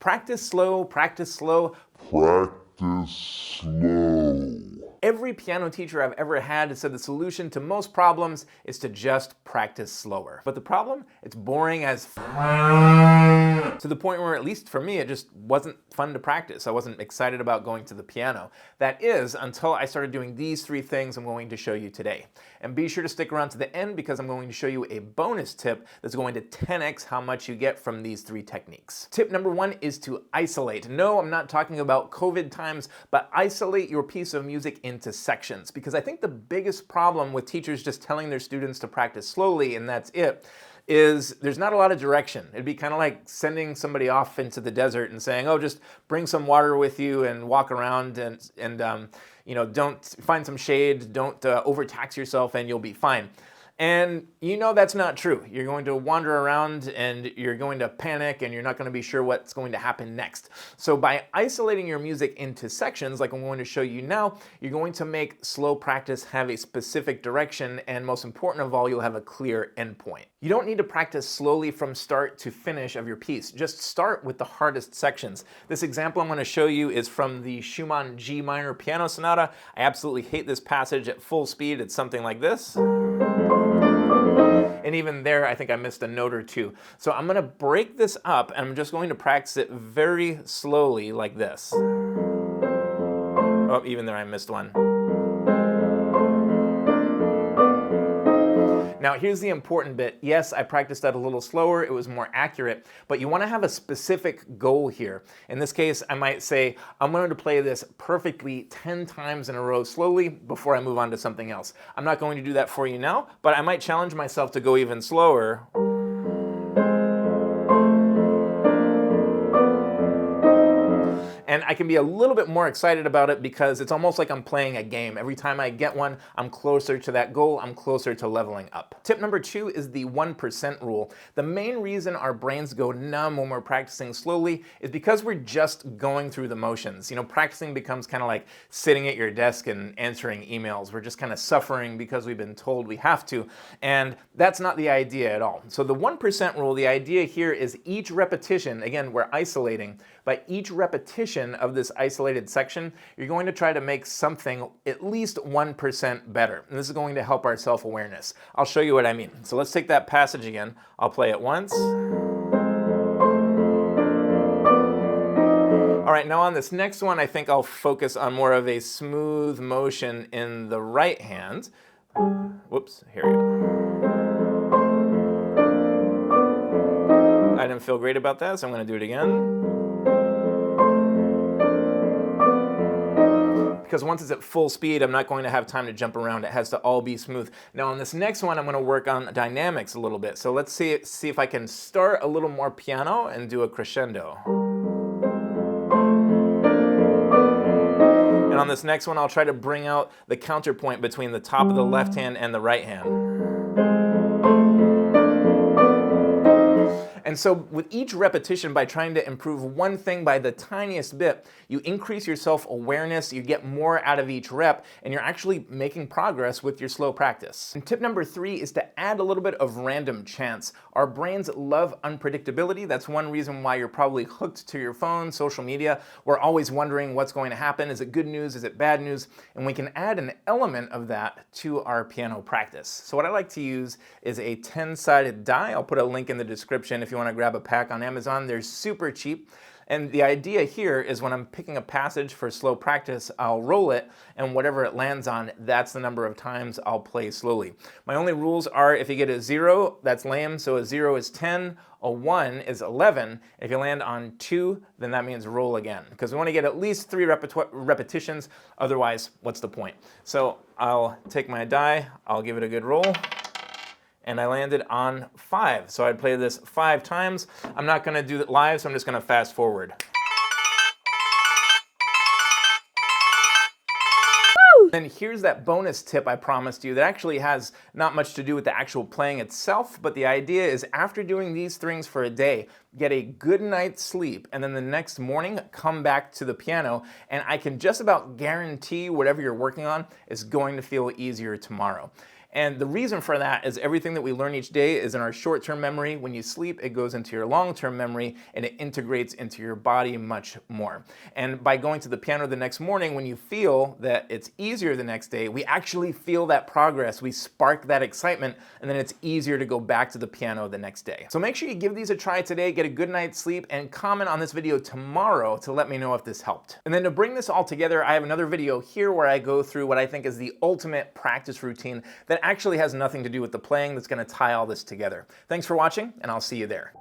Practice slow, practice slow. Practice slow. Every piano teacher I've ever had has said the solution to most problems is to just practice slower. But the problem? It's boring as to the point where, at least for me, it just wasn't fun to practice. I wasn't excited about going to the piano. That is, until I started doing these three things I'm going to show you today. And be sure to stick around to the end because I'm going to show you a bonus tip that's going to 10x how much you get from these three techniques. Tip number one is to isolate. No, I'm not talking about COVID times, but isolate your piece of music into sections, because I think the biggest problem with teachers just telling their students to practice slowly and that's it is there's not a lot of direction. It'd be kind of like sending somebody off into the desert and saying, oh, just bring some water with you and walk around and don't find some shade, don't overtax yourself and you'll be fine. And you know that's not true. You're going to wander around and you're going to panic and you're not going to be sure what's going to happen next. So by isolating your music into sections, like I'm going to show you now, you're going to make slow practice have a specific direction, and most important of all, you'll have a clear endpoint. You don't need to practice slowly from start to finish of your piece. Just start with the hardest sections. This example I'm going to show you is from the Schumann G minor piano sonata. I absolutely hate this passage at full speed. It's something like this. And even there, I think I missed a note or two. So I'm gonna break this up and I'm just going to practice it very slowly like this. Oh, even there I missed one. Now here's the important bit. Yes, I practiced that a little slower, it was more accurate, but you want to have a specific goal here. In this case, I might say, I'm going to play this perfectly 10 times in a row slowly before I move on to something else. I'm not going to do that for you now, but I might challenge myself to go even slower. And I can be a little bit more excited about it because it's almost like I'm playing a game. Every time I get one, I'm closer to that goal, I'm closer to leveling up. Tip number two is the 1% rule. The main reason our brains go numb when we're practicing slowly is because we're just going through the motions. You know, practicing becomes kind of like sitting at your desk and answering emails. We're just kind of suffering because we've been told we have to, and that's not the idea at all. So the 1% rule, the idea here is each repetition, again, we're isolating, by each repetition of this isolated section, you're going to try to make something at least 1% better. And this is going to help our self-awareness. I'll show you what I mean. So let's take that passage again. I'll play it once. All right, now on this next one, I think I'll focus on more of a smooth motion in the right hand. Whoops, here we go. I didn't feel great about that, so I'm going to do it again. Because once it's at full speed, I'm not going to have time to jump around. It has to all be smooth. Now on this next one, I'm going to work on dynamics a little bit. So let's see if I can start a little more piano and do a crescendo. And on this next one, I'll try to bring out the counterpoint between the top of the left hand and the right hand. And so with each repetition, by trying to improve one thing by the tiniest bit, you increase your self-awareness, you get more out of each rep, and you're actually making progress with your slow practice. And tip number three is to add a little bit of random chance. Our brains love unpredictability. That's one reason why you're probably hooked to your phone, social media. We're always wondering what's going to happen. Is it good news? Is it bad news? And we can add an element of that to our piano practice. So what I like to use is a 10-sided die. I'll put a link in the description if you want to grab a pack on Amazon. They're super cheap. And the idea here is when I'm picking a passage for slow practice, I'll roll it, and whatever it lands on, that's the number of times I'll play slowly. My only rules are if you get a 0, that's lame, so a 0 is 10, a 1 is 11. If you land on 2, then that means roll again, because we want to get at least 3 repetitions, otherwise, what's the point? So I'll take my die, I'll give it a good roll, and I landed on 5. So I'd play this 5 times. I'm not gonna do it live, so I'm just gonna fast forward. Then here's that bonus tip I promised you that actually has not much to do with the actual playing itself, but the idea is after doing these things for a day, get a good night's sleep, and then the next morning, come back to the piano, and I can just about guarantee whatever you're working on is going to feel easier tomorrow. And the reason for that is everything that we learn each day is in our short-term memory. When you sleep, it goes into your long-term memory and it integrates into your body much more. And by going to the piano the next morning, when you feel that it's easier the next day, we actually feel that progress. We spark that excitement, and then it's easier to go back to the piano the next day. So make sure you give these a try today, get a good night's sleep, and comment on this video tomorrow to let me know if this helped. And then to bring this all together, I have another video here where I go through what I think is the ultimate practice routine that actually has nothing to do with the playing, that's gonna tie all this together. Thanks for watching, and I'll see you there.